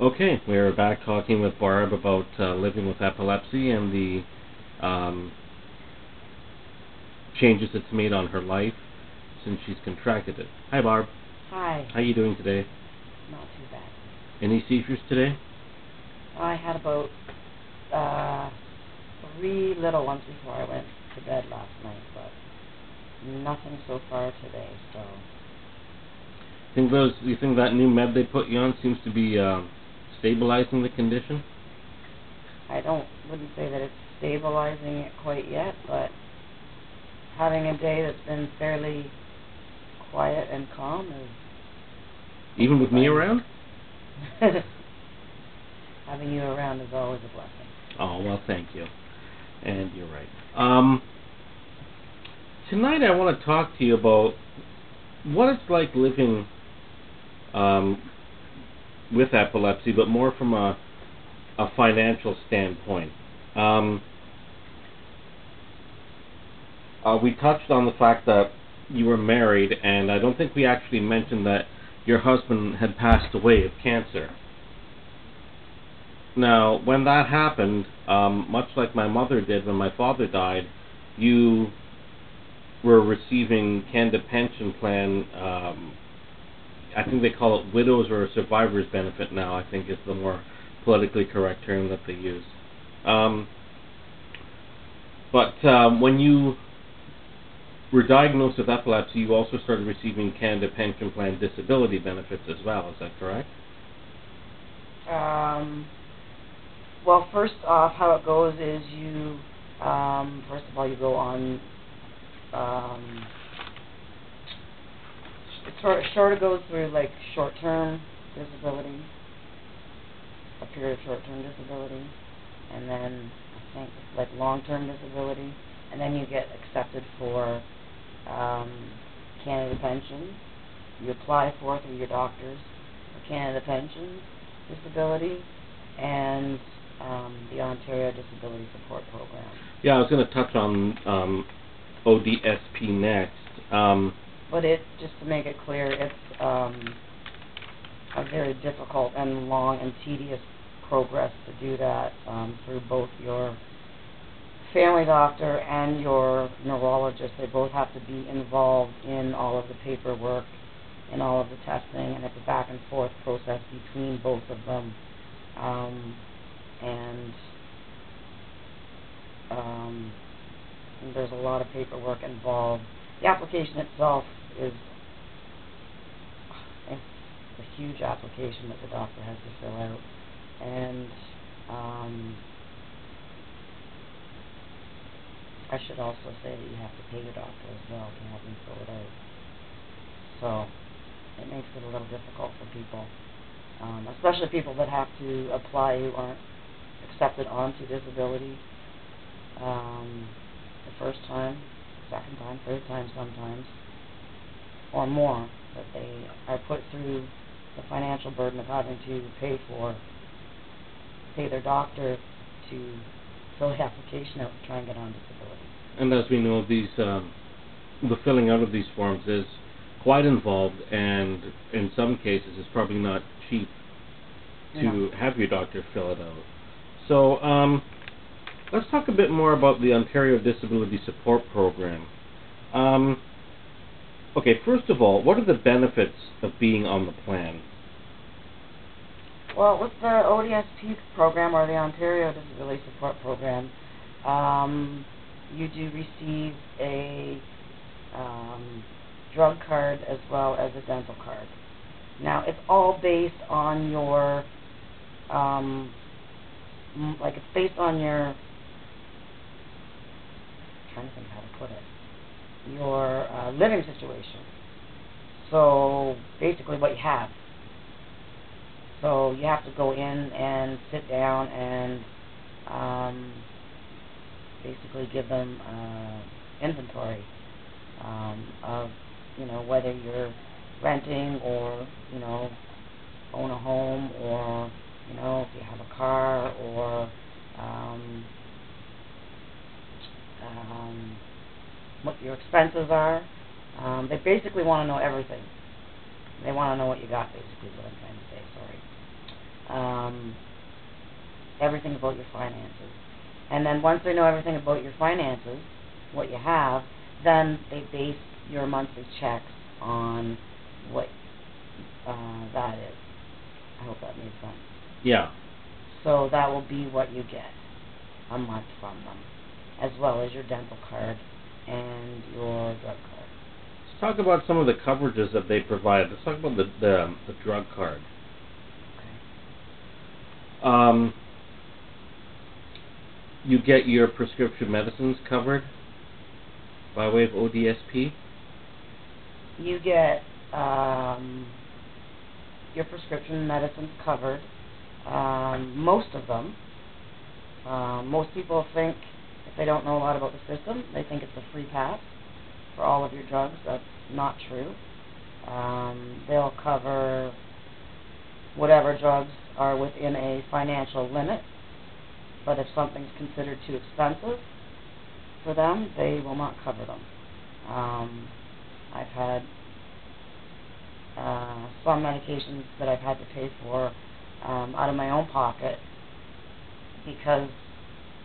Okay, we're back talking with Barb about living with epilepsy and the um, changes it's made on her life since she's contracted it. Hi, Barb. Hi. How you doing today? Not too bad. Any seizures today? I had about 3 little ones before I went to bed last night, but nothing so far today. So. You think that new med they put you on seems to be stabilizing the condition? I wouldn't say that it's stabilizing it quite yet, but having a day that's been fairly quiet and calm is... Even with me around? Having you around is always a blessing. Oh, well, thank you. And you're right. Tonight I want to talk to you about what it's like living with epilepsy, but more from a financial standpoint. We touched on the fact that you were married, and I don't think we actually mentioned that your husband had passed away of cancer. Now, when that happened, much like my mother did when my father died, you were receiving Canada Pension Plan. I think they call it widows or a survivor's benefit now, I think is the more politically correct term that they use. But when you were diagnosed with epilepsy, you also started receiving Canada Pension Plan disability benefits as well. Is that correct? Well, first off, how it goes is you, first of all, you go on, it sort of goes through like short-term disability, a period of short-term disability, and then I think like long-term disability, and then you get accepted for Canada Pension. You apply for through your doctors for Canada Pension disability and the Ontario Disability Support Program. Yeah, I was going to touch on ODSP next. But just to make it clear, it's a very difficult and long and tedious progress to do that through both your family doctor and your neurologist. They both have to be involved in all of the paperwork and all of the testing, and it's a back and forth process between both of them. And there's a lot of paperwork involved. The application itself is a huge application that the doctor has to fill out, and I should also say that you have to pay your doctor as well to have him fill it out. So it makes it a little difficult for people, especially people that have to apply who aren't accepted onto disability the first time, second time, third time sometimes, or more, that they are put through the financial burden of having to pay their doctor to fill the application out and try and get on disability. And as we know, these the filling out of these forms is quite involved, and in some cases it's probably not cheap to have your doctor fill it out. So let's talk a bit more about the Ontario Disability Support Program. Okay, first of all, what are the benefits of being on the plan? Well, with the ODSP program, or the Ontario Disability Support Program, you do receive a drug card as well as a dental card. Now, it's all based on your, it's based on your, I'm trying to think how to put it, your living situation. So, basically what you have. So, you have to go in and sit down and basically give them inventory of, whether you're renting or, own a home, or, if you have a car, or what your expenses are. They basically want to know everything. They want to know what you got, basically, is what I'm trying to say, sorry. everything about your finances. And then once they know everything about your finances, what you have, then they base your monthly checks on what that is. I hope that made sense. Yeah. So that will be what you get a month from them, as well as your dental card and your drug card. Let's talk about some of the coverages that they provide. Let's talk about the drug card. Okay. You get your prescription medicines covered by way of ODSP. You get your prescription medicines covered, most of them. Most people think, if they don't know a lot about the system, they think it's a free pass for all of your drugs. That's not true. They'll cover whatever drugs are within a financial limit, but if something's considered too expensive for them, they will not cover them. I've had some medications that I've had to pay for out of my own pocket because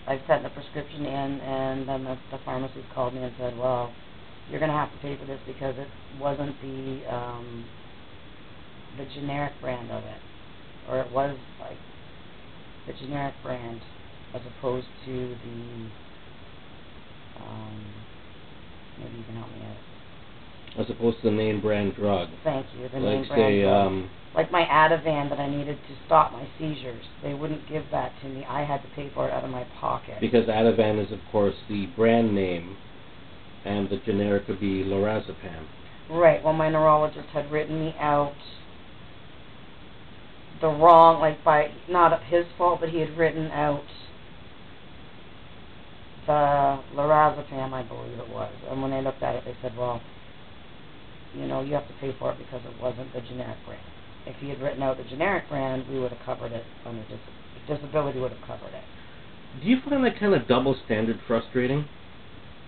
I sent the prescription in, and then the pharmacist called me and said, well, you're going to have to pay for this because it wasn't the generic brand of it, or it was like the generic brand as opposed to the, maybe you can help me out. As opposed to the name brand drug. Thank you, the like name brand drug. Like my Ativan that I needed to stop my seizures. They wouldn't give that to me. I had to pay for it out of my pocket. Because Ativan is, of course, the brand name, and the generic would be lorazepam. Right. Well, my neurologist had written me out the wrong, like by, not his fault, but he had written out the lorazepam, I believe it was. And when they looked at it, they said, well, you know, you have to pay for it because it wasn't the generic brand. If he had written out the generic brand, we would have covered it under disability would have covered it. Do you find that kind of double standard frustrating?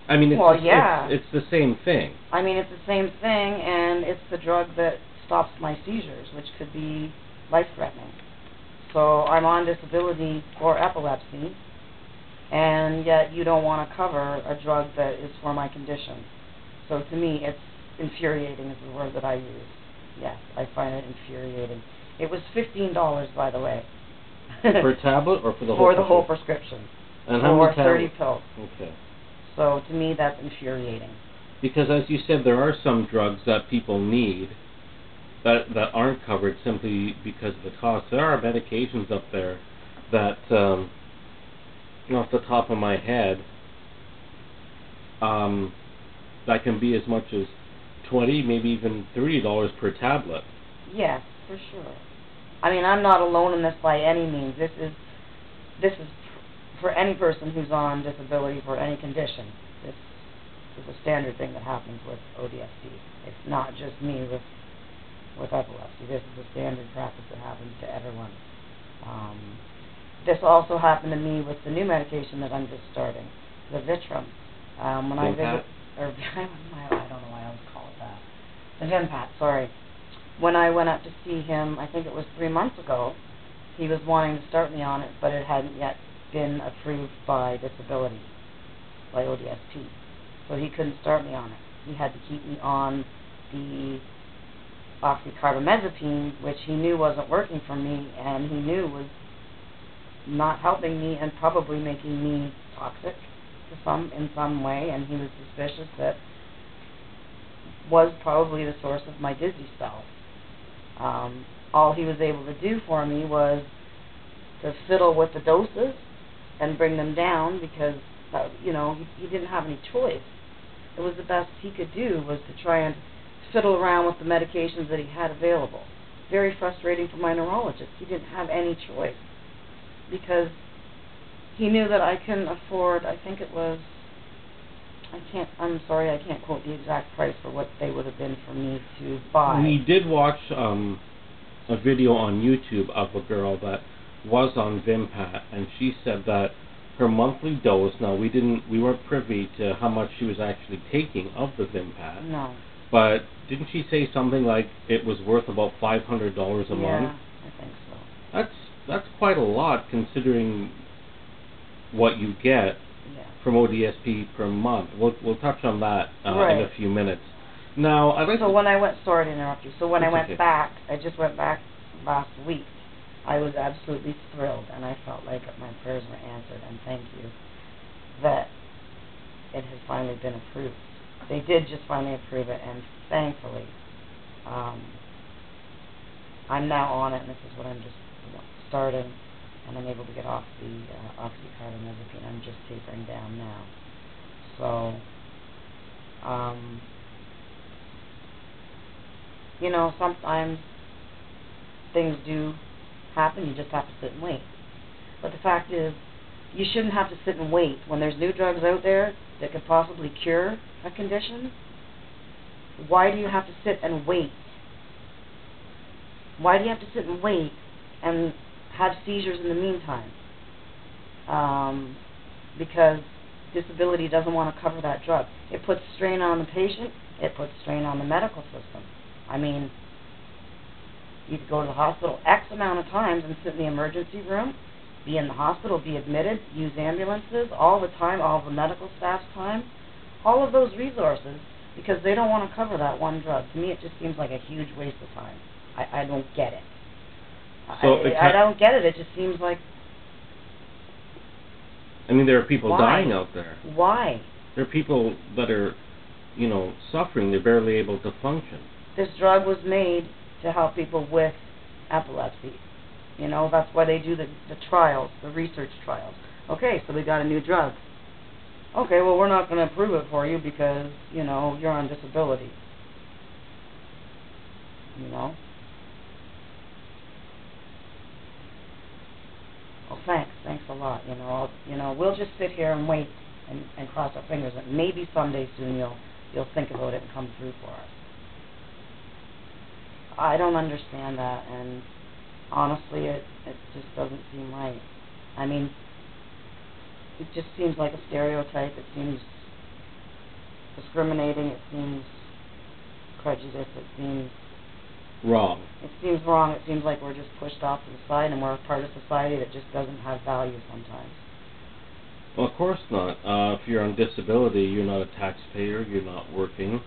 I mean, well, yeah. It's the same thing. I mean, it's the same thing, and it's the drug that stops my seizures, which could be life-threatening. So I'm on disability for epilepsy, and yet you don't want to cover a drug that is for my condition. So to me, it's infuriating is the word that I use. Yes, I find it infuriating. It was $15, by the way. For a tablet or for the whole For the whole prescription. And how many tablets? 30 tablets? pills. Okay. So to me, that's infuriating. Because as you said, there are some drugs that people need that aren't covered simply because of the cost. There are medications up there that, off the top of my head, that can be as much as $20, maybe even $30 per tablet. Yes, for sure. I mean, I'm not alone in this by any means. This is for any person who's on disability for any condition. This is a standard thing that happens with ODSP. It's not just me with epilepsy. This is a standard practice that happens to everyone. This also happened to me with the new medication that I'm just starting, the Vitrum. When I visit, or I don't know why I always call it that. The Vimpat, sorry. When I went up to see him, I think it was 3 months ago, he was wanting to start me on it, but it hadn't yet been approved by disability, by ODSP. So he couldn't start me on it. He had to keep me on the oxycarbamazepine, which he knew wasn't working for me, and he knew was not helping me and probably making me toxic in some way, and he was suspicious that was probably the source of my dizzy spells. All he was able to do for me was to fiddle with the doses and bring them down because, he didn't have any choice. It was the best he could do was to try and fiddle around with the medications that he had available. Very frustrating for my neurologist. He didn't have any choice because he knew that I couldn't afford, I think it was, I'm sorry, I can't quote the exact price for what they would have been for me to buy. We did watch a video on YouTube of a girl that was on Vimpat, and she said that her monthly dose, now we weren't privy to how much she was actually taking of the Vimpat. No. But didn't she say something like it was worth about $500 a month? Yeah, I think so. quite a lot considering what you get from ODSP per month. We'll touch on that in a few minutes. Now, I'd like so when I went, sorry to interrupt you. So when I went back, I just went back last week. I was absolutely thrilled, and I felt like my prayers were answered. And thank you that it has finally been approved. They did just finally approve it, and thankfully, I'm now on it, and this is what I'm just starting, and I'm able to get off the oxycarbamazepine. I'm just tapering down now. So, you know, sometimes things do happen. You just have to sit and wait. But the fact is, you shouldn't have to sit and wait when there's new drugs out there that could possibly cure a condition. Why do you have to sit and wait? Why do you have to sit and wait and have seizures in the meantime? Because disability doesn't want to cover that drug. It puts strain on the patient. It puts strain on the medical system. I mean, you could go to the hospital X amount of times and sit in the emergency room, be in the hospital, be admitted, use ambulances all the time, all the medical staff's time, all of those resources, because they don't want to cover that one drug. To me, it just seems like a huge waste of time. I don't get it. So I don't get it. It just seems like... I mean, there are people dying out there. Why? There are people that are, you know, suffering. They're barely able to function. This drug was made to help people with epilepsy. You know, that's why they do the trials, the research trials. Okay, so we got a new drug. Okay, well, we're not going to approve it for you because, you know, you're on disability. You know? Well, thanks a lot. You know, we'll just sit here and wait and cross our fingers that maybe someday soon you'll think about it and come through for us. I don't understand that, and honestly, it just doesn't seem right. I mean, it just seems like a stereotype. It seems discriminating. It seems prejudice. It seems wrong. It seems wrong. It seems like we're just pushed off to the side, and we're a part of society that just doesn't have value sometimes. Well, of course not. If you're on disability, you're not a taxpayer. You're not working.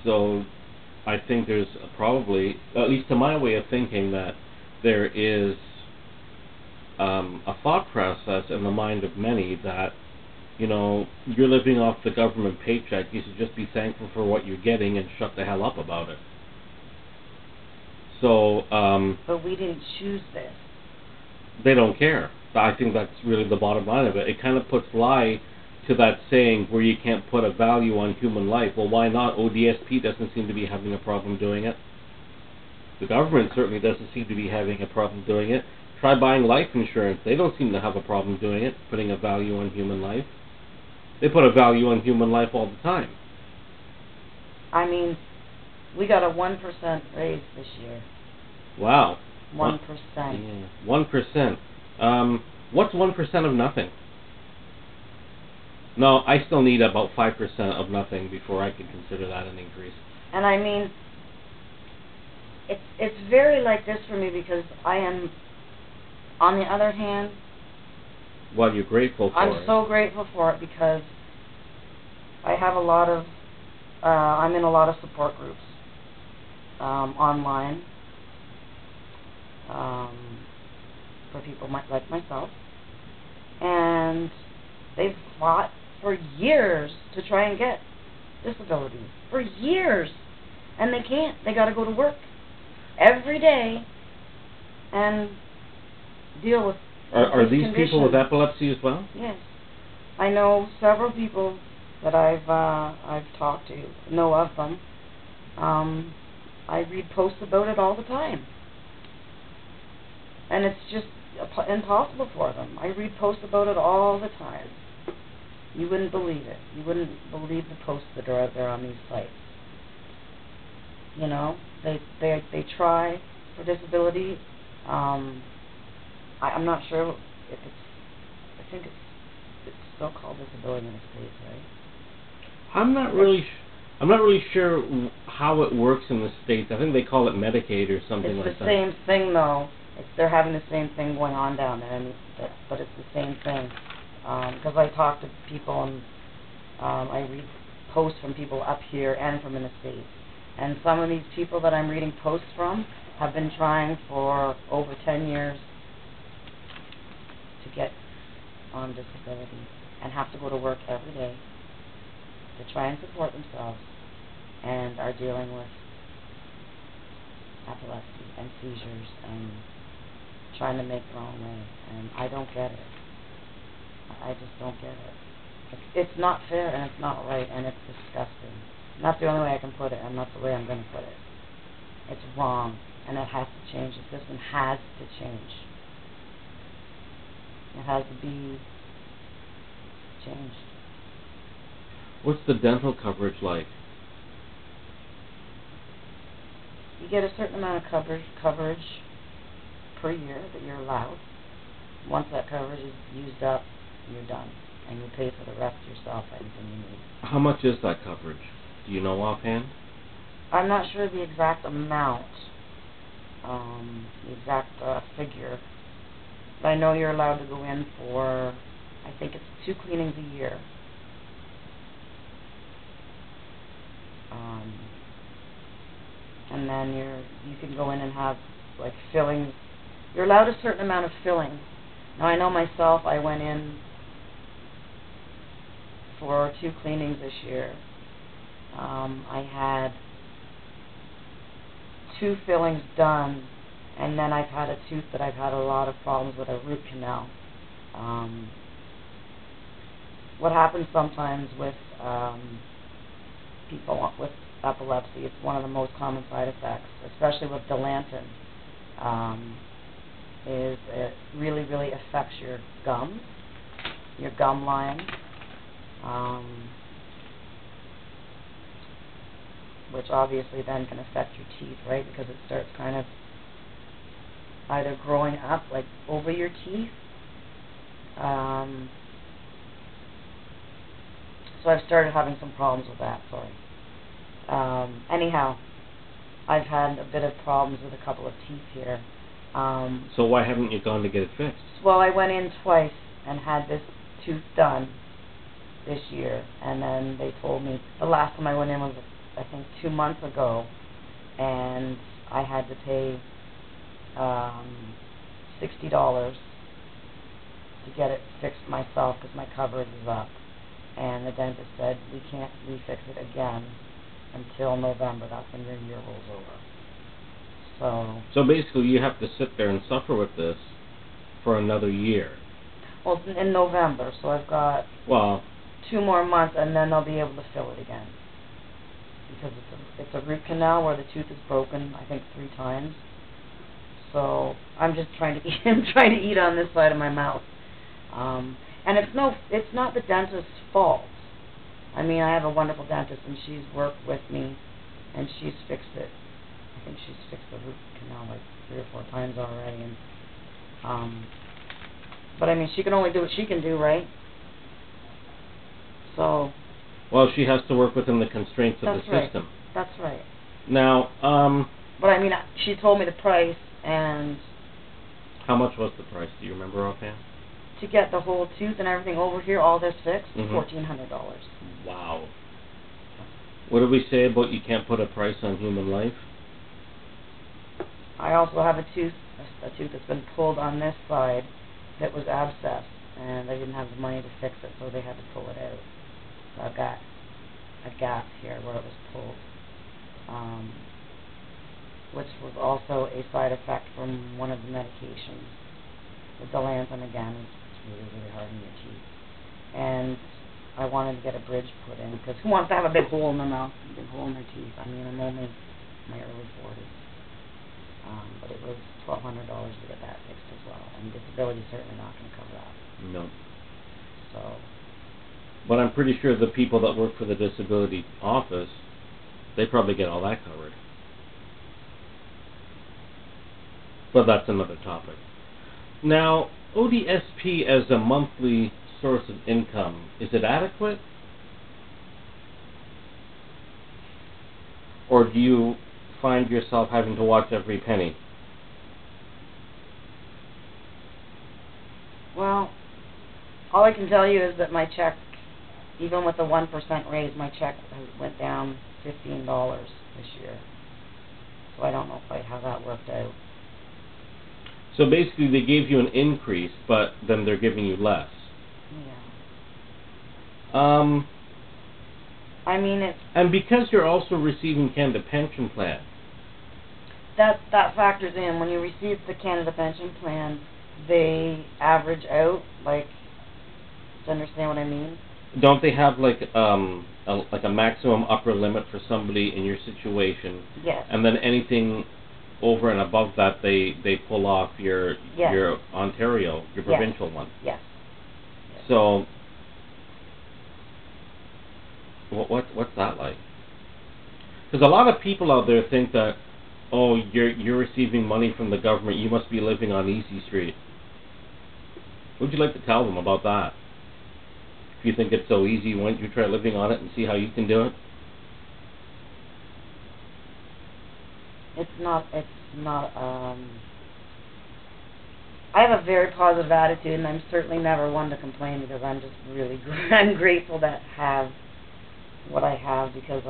So I think there's probably, at least to my way of thinking, that there is a thought process in the mind of many that, you know, you're living off the government paycheck. You should just be thankful for what you're getting and shut the hell up about it. So, but we didn't choose this. They don't care. I think that's really the bottom line of it. It kind of puts lie to that saying where you can't put a value on human life. Well, why not? ODSP doesn't seem to be having a problem doing it. The government certainly doesn't seem to be having a problem doing it. Try buying life insurance. They don't seem to have a problem doing it, putting a value on human life. They put a value on human life all the time. I mean, we got a 1% raise this year. Wow. 1%. Yeah. 1%. What's 1% of nothing? No, I still need about 5% of nothing before I can consider that an increase. And I mean, it's very like this for me because I am, on the other hand... Well, you're grateful for it. I'm so grateful for it because I have a lot of... I'm in a lot of support groups online for people like myself. And they've fought for years to try and get disabilities. For years. And they can't. They got to go to work every day and deal with Are these conditions. people with epilepsy as well? Yes. I know several people that I've talked to, know of them. I read posts about it all the time. And it's just impossible for them. I read posts about it all the time. You wouldn't believe it. You wouldn't believe the posts that are out there on these sites. You know, they try for disability. I'm not sure if it's. I think it's still called disability in the States, right? I'm not really sure how it works in the States. I think they call it Medicaid or something like that. It's the same thing, though. they're having the same thing going on down there, and but it's the same thing. Because I talk to people, and I read posts from people up here and from in the States. And some of these people that I'm reading posts from have been trying for over 10 years to get on disability and have to go to work every day to try and support themselves, and are dealing with epilepsy and seizures and trying to make their own way. And I don't get it. I just don't get it. It's not fair, and it's not right, and it's disgusting. And that's the only way I can put it, and that's the way I'm going to put it. It's wrong, and it has to change. The system has to change. It has to be changed. What's the dental coverage like? You get a certain amount of coverage per year that you're allowed. Once that coverage is used up, you're done, and you pay for the rest yourself, anything you need. How much is that coverage? Do you know offhand? I'm not sure the exact amount, the exact figure, but I know you're allowed to go in for, I think it's 2 cleanings a year. And then you can go in and have like fillings. You're allowed a certain amount of fillings. Now I know myself, I went in for 2 cleanings this year. I had 2 fillings done, and then I've had a tooth that I've had a lot of problems with, a root canal. What happens sometimes with people with epilepsy, it's one of the most common side effects, especially with Dilantin, is it really, really affects your gums, your gum line, which obviously then can affect your teeth, right, because it starts kind of either growing up, like, over your teeth. So I've started having some problems with that, sorry. Anyhow, I've had a bit of problems with a couple of teeth here. So why haven't you gone to get it fixed? Well, I went in twice and had this tooth done this year, and then they told me, the last time I went in was, I think, 2 months ago, and I had to pay $60 to get it fixed myself because my coverage is up. And the dentist said, we can't refix it again until November. That's when your year rolls over. So basically you have to sit there and suffer with this for another year. Well, in November, so I've got 2 more months, and then they'll be able to fill it again. Because it's a root canal where the tooth is broken, I think, 3 times. So I'm just trying to eat. I'm trying to eat on this side of my mouth. And it's not the dentist's fault. I mean, I have a wonderful dentist, and she's worked with me, and she's fixed it. I think she's fixed the root canal like 3 or 4 times already. And but I mean, she can only do what she can do, right? So. Well, she has to work within the constraints of the system. That's right. Now, but I mean, she told me the price, and. How much was the price? Do you remember offhand? To get the whole tooth and everything over here, all this fixed, $1,400. Wow. What do we say about you can't put a price on human life? I also have a tooth that's been pulled on this side that was abscessed, and they didn't have the money to fix it, so they had to pull it out. So I've got a gap here where it was pulled, which was also a side effect from one of the medications. The Dilantin, again, it's really, really hard on your teeth. And I wanted to get a bridge put in, because who wants to have a big hole in their mouth, a big hole in their teeth? I mean, I'm only in my early 40s. But it was $1,200 to get that fixed as well, and disability is certainly not going to cover that. No. So. But I'm pretty sure the people that work for the disability office, they probably get all that covered. But that's another topic. Now, ODSP as a monthly source of income, is it adequate? Or do you find yourself having to watch every penny? Well, all I can tell you is that my check, even with the 1% raise, my check went down $15 this year. So I don't know quite how that worked out. So basically they gave you an increase, but then they're giving you less. Yeah. I mean, it's... And because you're also receiving Canada Pension Plan. That factors in. When you receive the Canada Pension Plan, they average out, like, do you understand what I mean? Don't they have like a maximum upper limit for somebody in your situation? Yes. And then anything over and above that, they pull off your Ontario, your provincial one. Yes. So what's that like? Because a lot of people out there think that, oh, you're receiving money from the government, you must be living on Easy Street. What would you like to tell them about that? If you think it's so easy, why don't you try living on it and see how you can do it? It's not, I have a very positive attitude, and I'm certainly never one to complain, because I'm just really, I'm grateful to have what I have, because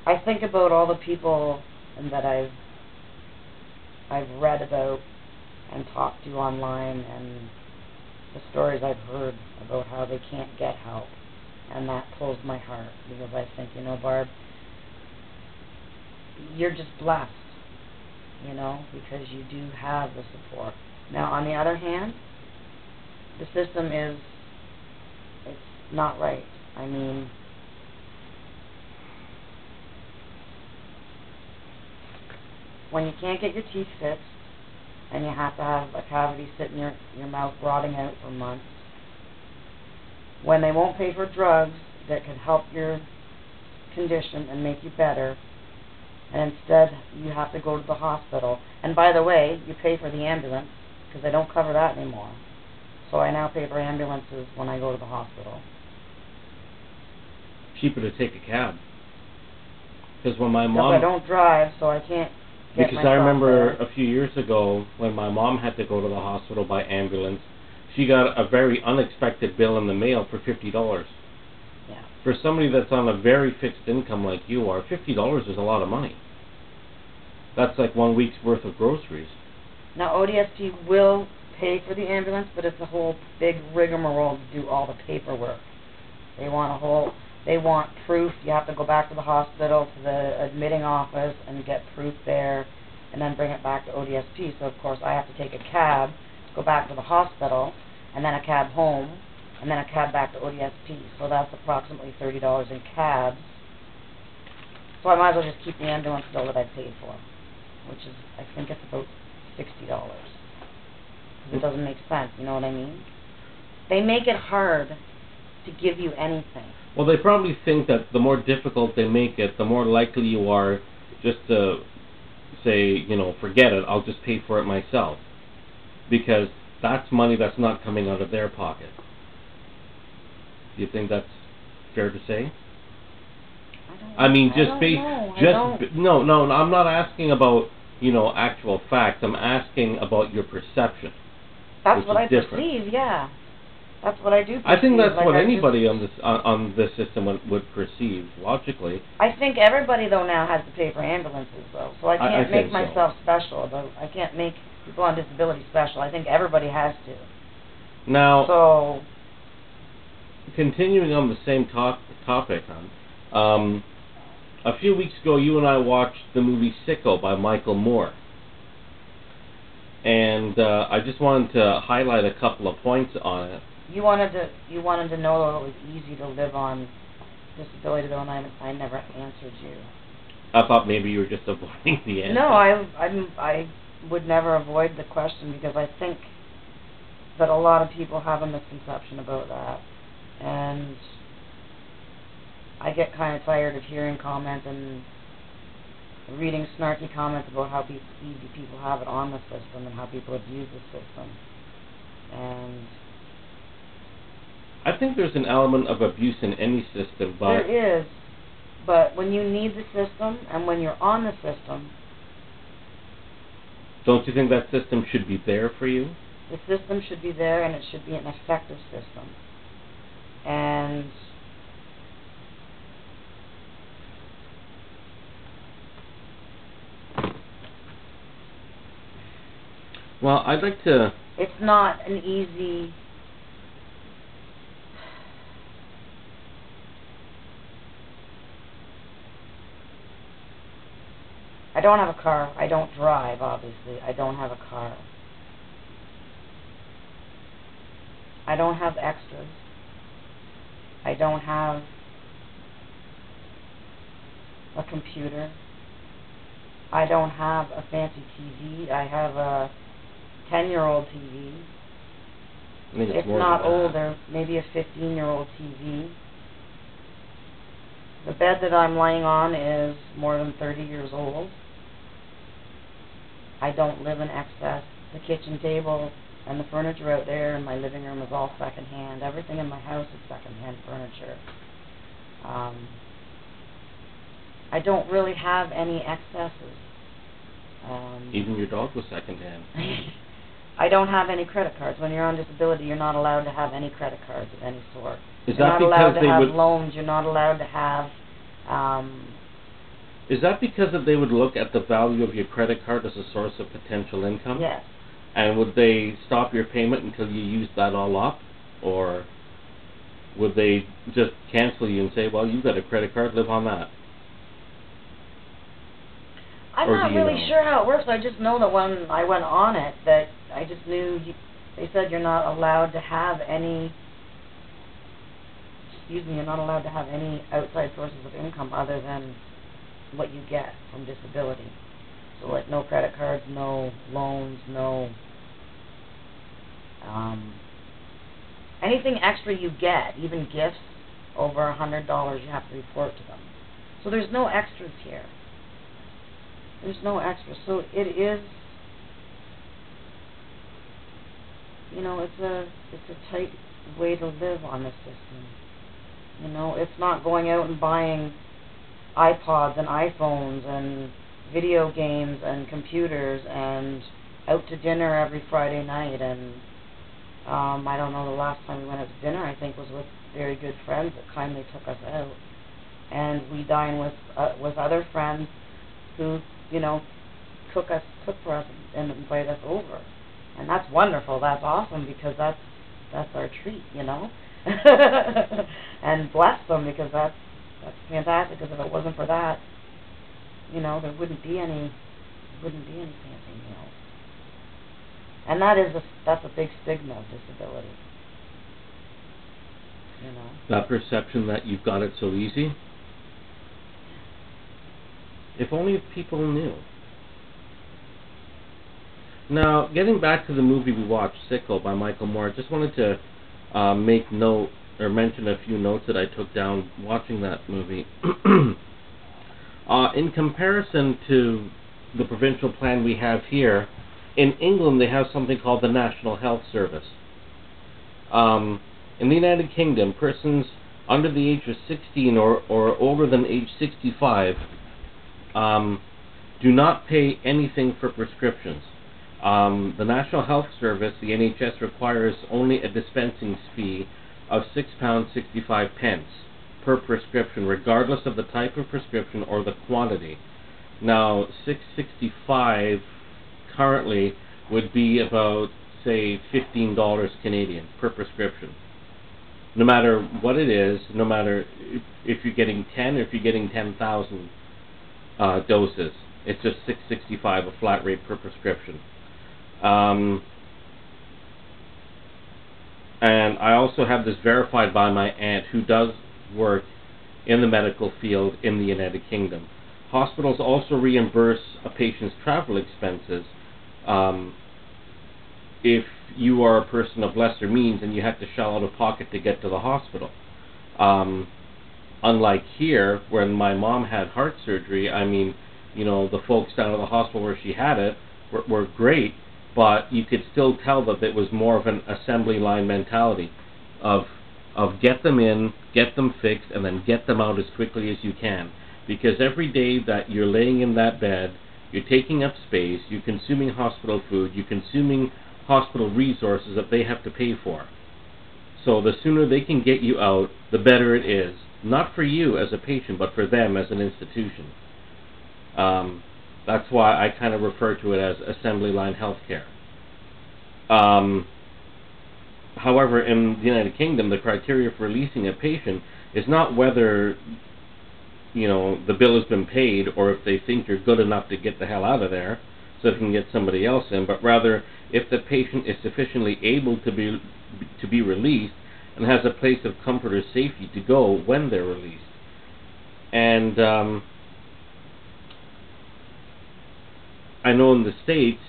I think about all the people that I've read about and talked to online, and the stories I've heard about how they can't get help, and that pulls my heart, because I think, you know, Barb, you're just blessed, you know, because you do have the support. Now, on the other hand, the system it's not right. I mean, when you can't get your teeth fixed, and you have to have a cavity sit in your mouth rotting out for months, when they won't pay for drugs that could help your condition and make you better, and instead you have to go to the hospital. And by the way, you pay for the ambulance, because they don't cover that anymore. So I now pay for ambulances when I go to the hospital. Cheaper to take a cab. Because when my mom... Because I don't drive, so I can't get Because I remember there. a few years ago, when my mom had to go to the hospital by ambulance, she got a very unexpected bill in the mail for $50. Yeah. For somebody that's on a very fixed income like you are, $50 is a lot of money. That's like 1 week's worth of groceries. Now, ODSP will pay for the ambulance, but it's a whole big rigmarole to do all the paperwork. They want proof. You have to go back to the hospital, to the admitting office, and get proof there, and then bring it back to ODSP. So, of course, I have to take a cab, go back to the hospital, and then a cab home, and then a cab back to ODSP. So that's approximately $30 in cabs. So I might as well just keep the ambulance bill that I paid for, which is, I think it's about $60. It doesn't make sense, you know what I mean? They make it hard to give you anything. Well, they probably think that the more difficult they make it, the more likely you are just to say, you know, forget it, I'll just pay for it myself. Because that's money that's not coming out of their pocket. Do you think that's fair to say? No, I'm not asking about, you know, actual facts. I'm asking about your perception. That's what I perceive, yeah. That's what I do perceive. I think that's what anybody on this system would perceive, logically. I think everybody, though, now has to pay for ambulances, though. So I can't make myself special. I can't make people on disability special. I think everybody has to. Now, so, continuing on the same topic, a few weeks ago, you and I watched the movie Sicko by Michael Moore. And I just wanted to highlight a couple of points on it. You wanted to know that it was easy to live on disability, though, and I never answered you. I thought maybe you were just avoiding the answer. No, I would never avoid the question, because I think that a lot of people have a misconception about that, and I get kind of tired of hearing comments and reading snarky comments about how easy people have it on the system and how people abuse the system. And I think there's an element of abuse in any system, but... There is, but when you need the system and when you're on the system... Don't you think that system should be there for you? The system should be there, and it should be an effective system. And well, I'd like to... It's not an easy... I don't have a car. I don't drive, obviously. I don't have a car. I don't have extras. I don't have a computer. I don't have a fancy TV. I have a 10-year-old TV. If not older, maybe a 15-year-old TV. The bed that I'm laying on is more than 30 years old. I don't live in excess. The kitchen table and the furniture out there in my living room is all secondhand. Everything in my house is secondhand furniture. I don't really have any excesses. Even your dog was secondhand. I don't have any credit cards. When you're on disability, you're not allowed to have any credit cards of any sort. Is you're that not allowed because to they have would loans. You're not allowed to have... Is that because that they would look at the value of your credit card as a source of potential income? Yes. And would they stop your payment until you used that all up? Or would they just cancel you and say, well, you've got a credit card, live on that? I'm not really sure how it works. I just know that when I went on it, that I just knew they said you're not allowed to have any, you're not allowed to have any outside sources of income other than what you get from disability. So like no credit cards, no loans, no anything extra you get, even gifts over $100, you have to report to them. So there's no extras here. There's no extras. So it is, it's a tight way to live on the system. It's not going out and buying iPods and iPhones and video games and computers and out to dinner every Friday night. And I don't know, the last time we went out to dinner, I think, was with very good friends that kindly took us out. And we dine with other friends who, cook for us and invite us over. And that's wonderful. That's awesome, because that's our treat, and bless them, because that's fantastic, because if it wasn't for that, there wouldn't be any fancy meals. And that's a big stigma of disability. That perception that you've got it so easy. If only people knew. Now, getting back to the movie we watched, Sickle by Michael Moore, I just wanted to make note or mention a few notes that I took down watching that movie. In comparison to the provincial plan we have here, in England they have something called the National Health Service. In the United Kingdom, persons under the age of 16 or older than age 65 do not pay anything for prescriptions. The National Health Service, the NHS, requires only a dispensing fee of £6.65 per prescription, regardless of the type of prescription or the quantity. Now, $6.65 currently would be about, say, $15 Canadian per prescription. No matter what it is, no matter if you're getting 10 or if you're getting 10,000 doses, it's just $6.65, a flat rate per prescription. And I also have this verified by my aunt, who does work in the medical field in the United Kingdom. Hospitals also reimburse a patient's travel expenses if you are a person of lesser means and you have to shell out of pocket to get to the hospital. Unlike here, when my mom had heart surgery, the folks down at the hospital where she had it were great, but you could still tell that it was more of an assembly line mentality of get them in, get them fixed, and then get them out as quickly as you can. Because every day that you're laying in that bed, you're taking up space, you're consuming hospital food, you're consuming hospital resources that they have to pay for. So the sooner they can get you out, the better it is. Not for you as a patient, but for them as an institution. That's why I kind of refer to it as assembly line healthcare. However, in the United Kingdom, the criteria for releasing a patient is not whether, you know, the bill has been paid or if they think you're good enough to get the hell out of there so they can get somebody else in, but rather if the patient is sufficiently able to be released and has a place of comfort or safety to go when they're released. And I know in the States,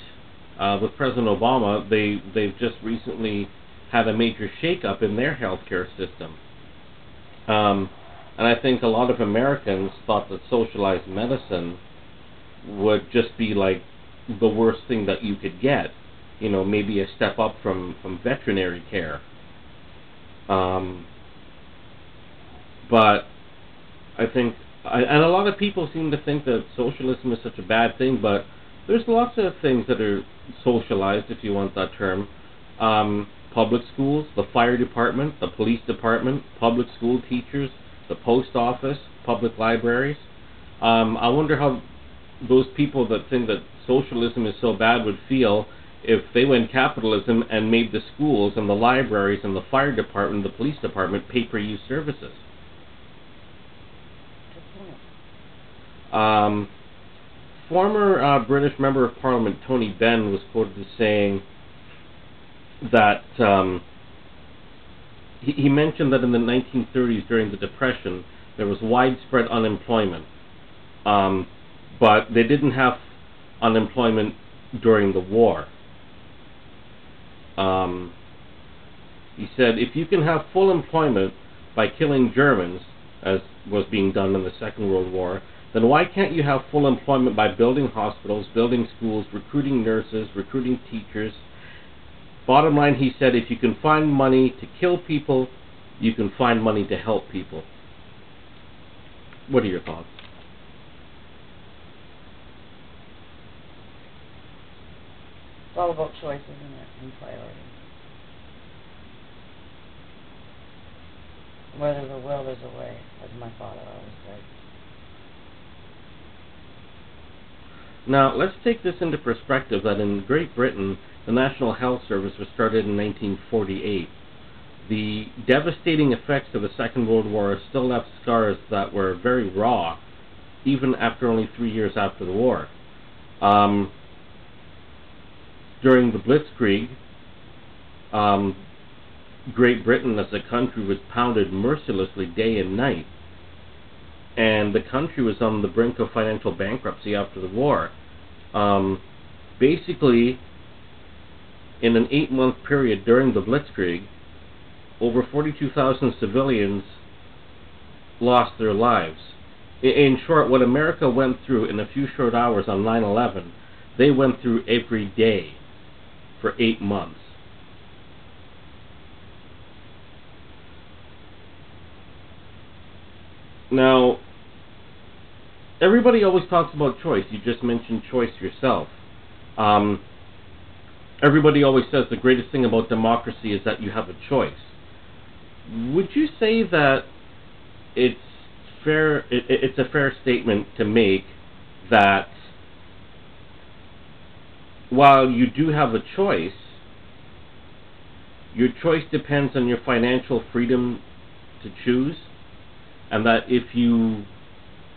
with President Obama, they've just recently had a major shakeup in their healthcare system. And I think a lot of Americans thought that socialized medicine would just be like the worst thing that you could get. You know, maybe a step up from veterinary care. But I think, and a lot of people seem to think that socialism is such a bad thing, but there's lots of things that are socialized, if you want that term. Public schools, the fire department, the police department, public school teachers, the post office, public libraries. I wonder how those people that think that socialism is so bad would feel if they went capitalism and made the schools and the libraries and the fire department, the police department pay-per-use services. Former British Member of Parliament Tony Benn was quoted as saying that he mentioned that in the 1930s, during the Depression, there was widespread unemployment, but they didn't have unemployment during the war. He said, if you can have full employment by killing Germans, as was being done in the Second World War, then why can't you have full employment by building hospitals, building schools, recruiting nurses, recruiting teachers? Bottom line, he said, if you can find money to kill people, you can find money to help people. What are your thoughts? It's all about choice, isn't it, and priority. Where there's a will, there's a way, as my father always said. Now, let's take this into perspective that in Great Britain, the National Health Service was started in 1948. The devastating effects of the Second World War still left scars that were very raw, even after only 3 years after the war. During the Blitzkrieg, Great Britain as a country was pounded mercilessly day and night, and the country was on the brink of financial bankruptcy after the war. Basically, in an 8-month period during the Blitzkrieg, over 42,000 civilians lost their lives. In short, what America went through in a few short hours on 9/11, they went through every day for 8 months. Now, everybody always talks about choice. You just mentioned choice yourself. Everybody always says the greatest thing about democracy is that you have a choice. Would you say that it's fair? It's a fair statement to make that while you do have a choice, your choice depends on your financial freedom to choose, and that if you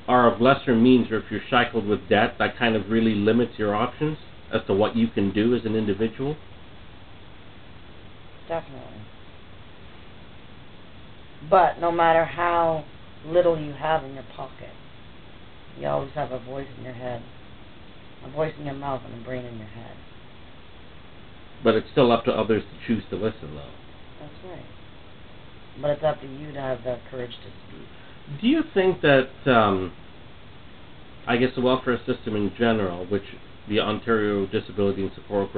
are of lesser means or if you're shackled with debt, that kind of really limits your options as to what you can do as an individual? Definitely. But no matter how little you have in your pocket, you always have a voice in your head, a voice in your mouth, and a brain in your head. But it's still up to others to choose to listen, though. That's right. But it's up to you to have the courage to speak. Do you think that, I guess the welfare system in general, which the Ontario Disability and Support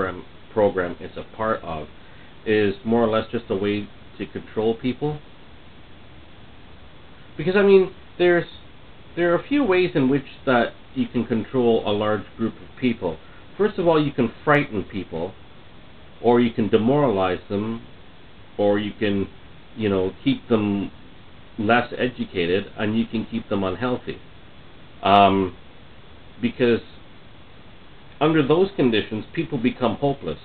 Program is a part of, is more or less just a way to control people? Because, I mean, there are a few ways in which that you can control a large group of people. First of all, you can frighten people or you can demoralize them, or you can, keep them less educated, and you can keep them unhealthy. Because under those conditions, people become hopeless.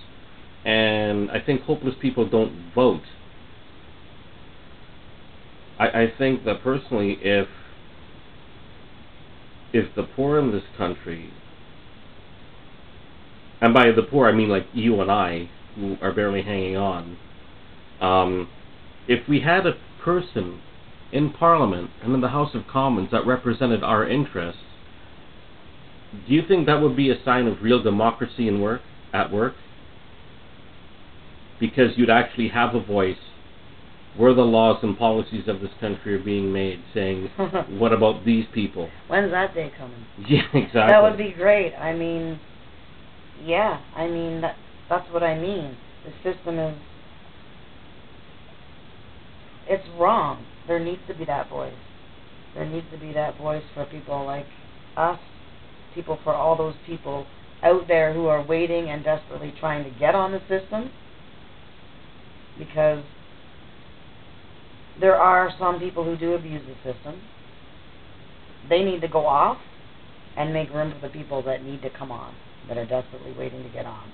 And I think hopeless people don't vote. I think that personally, if the poor in this country, and by the poor I mean like you and I, who are barely hanging on, if we had a person in Parliament and in the House of Commons that represented our interests, do you think that would be a sign of real democracy at work? Because you'd actually have a voice where the laws and policies of this country are being made, saying, what about these people? When's that day coming? Yeah, exactly. That would be great. I mean, yeah, that's what I mean. The system is, it's wrong. There needs to be that voice. There needs to be that voice for people like us, for all those people out there who are waiting and desperately trying to get on the system, because there are some people who do abuse the system. They need to go off and make room for the people that need to come on, that are desperately waiting to get on.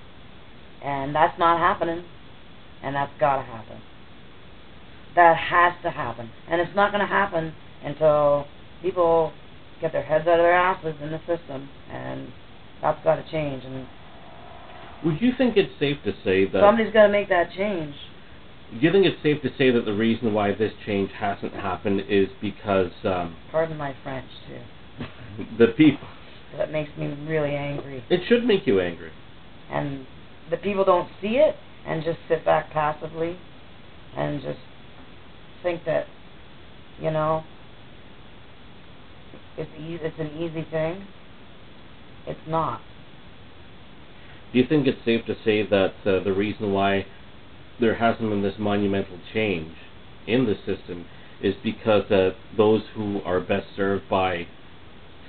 And that's not happening, and that's got to happen. That has to happen. And it's not going to happen until people get their heads out of their asses in the system, and that's got to change. And would you think it's safe to say that somebody's got to make that change? Do you think it's safe to say that the reason why this change hasn't happened is because pardon my French too. The people. That makes me really angry. It should make you angry. And the people don't see it and just sit back passively and just think that, it's an easy thing. It's not. Do you think it's safe to say that the reason why there hasn't been this monumental change in the system is because those who are best served by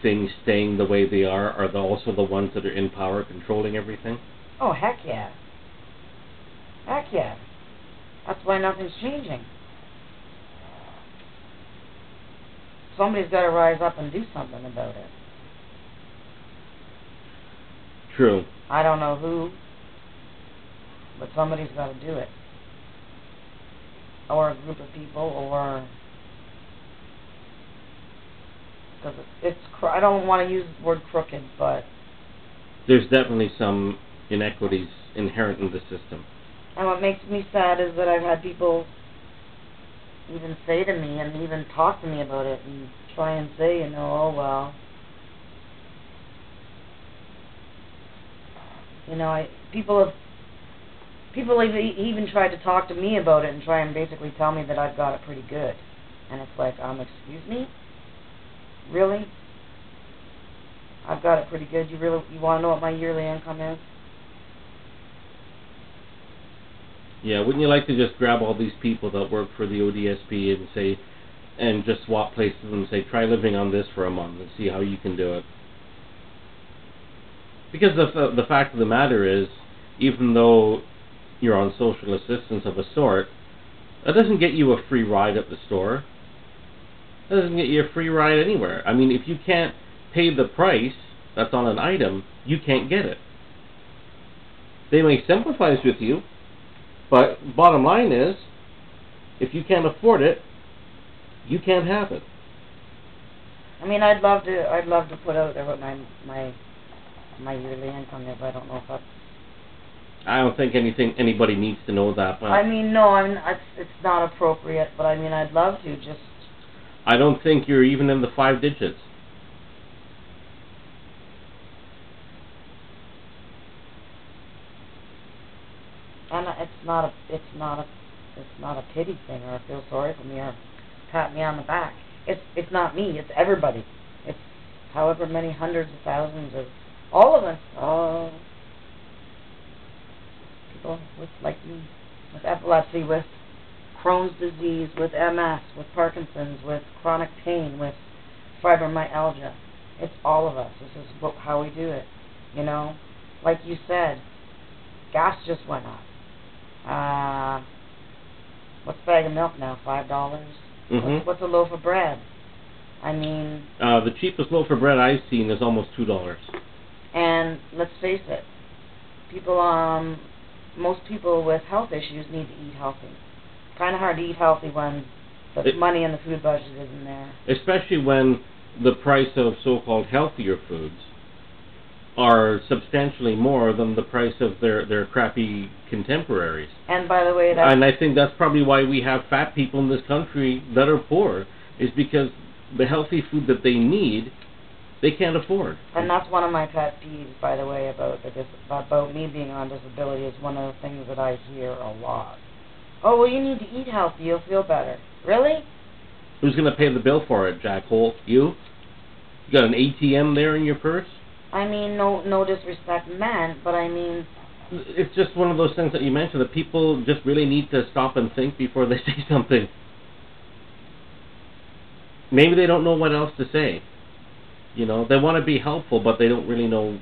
things staying the way they are also the ones that are in power controlling everything? Oh, heck yeah. Heck yeah. That's why nothing's changing. Somebody's got to rise up and do something about it. True. I don't know who, but somebody's got to do it. Or a group of people, or... Because I don't want to use the word crooked, but... There's definitely some inequities inherent in the system. And what makes me sad is that I've had people even say to me and even talk to me about it and try and say, oh, well... People have even tried to talk to me about it and try and basically tell me that I've got it pretty good. And it's like, excuse me? Really? I've got it pretty good. You want to know what my yearly income is? Yeah, wouldn't you like to just grab all these people that work for the ODSP and just swap places and say, try living on this for a month and see how you can do it? Because the fact of the matter is, even though you're on social assistance of a sort, that doesn't get you a free ride at the store. That doesn't get you a free ride anywhere. I mean, if you can't pay the price that's on an item, you can't get it. They may sympathize with you, but bottom line is, if you can't afford it, you can't have it. I mean, I'd love to put out there what my yearly income is. I don't know if that's... I don't think anybody needs to know that. But it's not appropriate, but I'd love to just... I don't think you're even in the 5 digits. And it's not a pity thing or feel sorry for me or pat me on the back. It's not me. It's everybody. It's however many hundreds of thousands of all of us. People like me, with epilepsy, with Crohn's disease, with MS, with Parkinson's, with chronic pain, with fibromyalgia. It's all of us. This is how we do it. Like you said, gas just went up. What's a bag of milk now? $5? Mm-hmm. What's a loaf of bread? I mean... the cheapest loaf of bread I've seen is almost $2. And let's face it, most people with health issues need to eat healthy. Kind of hard to eat healthy when the money in the food budget isn't there. Especially when the price of so-called healthier foods are substantially more than the price of their crappy contemporaries. And by the way, and I think that's probably why we have fat people in this country that are poor, is because the healthy food that they need, they can't afford. And that's one of my pet peeves, by the way, about me being on disability, is one of the things that I hear a lot. Oh, well, you need to eat healthy, you'll feel better. Really? Who's going to pay the bill for it, Jack Hole? You? You got an ATM there in your purse? I mean, no disrespect meant, but I mean... It's just one of those things that you mentioned, that people just really need to stop and think before they say something. Maybe they don't know what else to say. You know, they want to be helpful, but they don't really know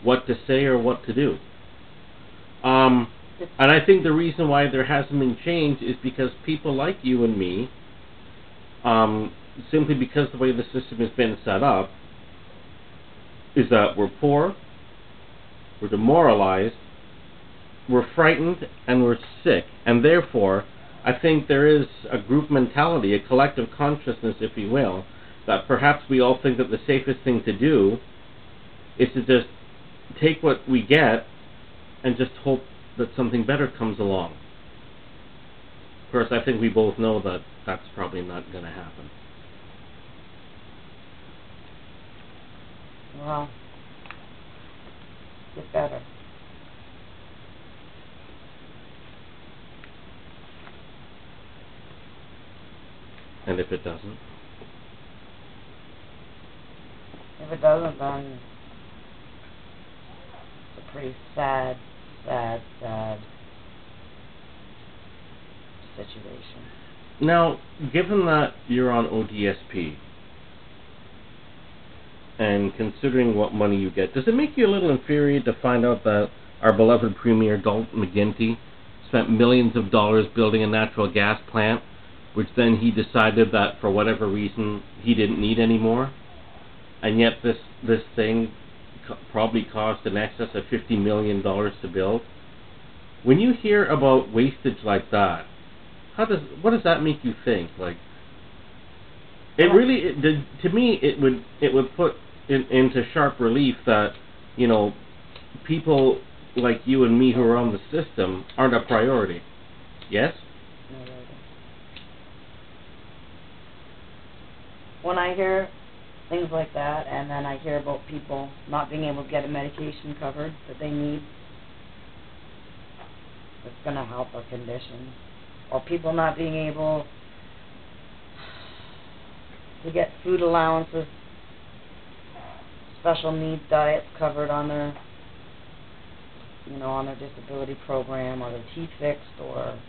what to say or what to do. And I think the reason why there hasn't been change is because people like you and me, simply because the way the system has been set up, is that we're poor, we're demoralized, we're frightened, and we're sick. And therefore, I think there is a group mentality, a collective consciousness, if you will, that perhaps we all think that the safest thing to do is to just take what we get and just hope that something better comes along. Of course, I think we both know that that's probably not going to happen. Well, get better. And if it doesn't? If it doesn't, then it's a pretty sad situation. Now, given that you're on ODSP, and considering what money you get, does it make you a little infuriated to find out that our beloved Premier Dalton McGuinty spent millions of dollars building a natural gas plant, which then he decided that for whatever reason he didn't need anymore, and yet this thing probably cost in excess of $50 million to build? When you hear about wastage like that, what does that make you think? Like, to me, it would put into sharp relief that, you know, people like you and me who are on the system aren't a priority. Yes? When I hear things like that, and then I hear about people not being able to get a medication covered that they need that's going to help a condition, or people not being able to get food allowances, special needs diets covered on their, on their disability program, or their teeth fixed, or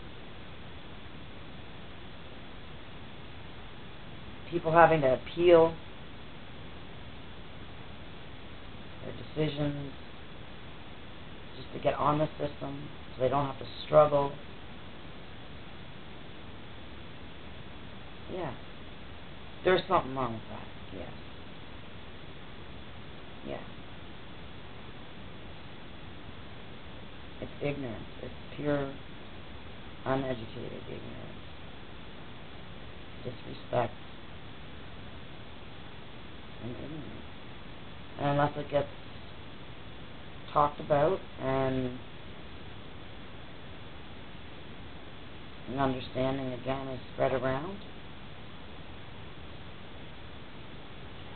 people having to appeal their decisions just to get on the system so they don't have to struggle. Yeah. There's something wrong with that, yes. Yeah. It's ignorance. It's pure, uneducated ignorance. Disrespect. And ignorance. And unless it gets talked about and an understanding again is spread around,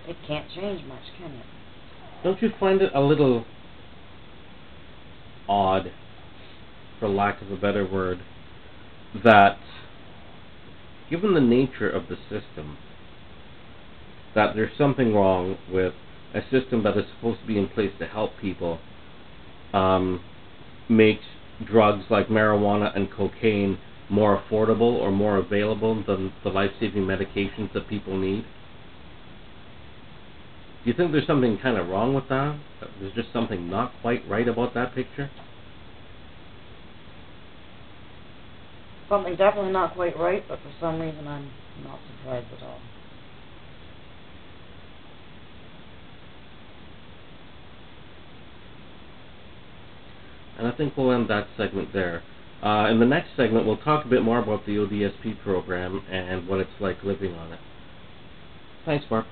it can't change much, can it? Don't you find it a little odd, for lack of a better word, that given the nature of the system, that there's something wrong with a system that is supposed to be in place to help people, makes drugs like marijuana and cocaine more affordable or more available than the life-saving medications that people need? Do you think there's something kind of wrong with that? There's just something not quite right about that picture? something definitely not quite right, but for some reason I'm not surprised at all. And I think we'll end that segment there. In the next segment, we'll talk a bit more about the ODSP program and what it's like living on it. Thanks, Barb.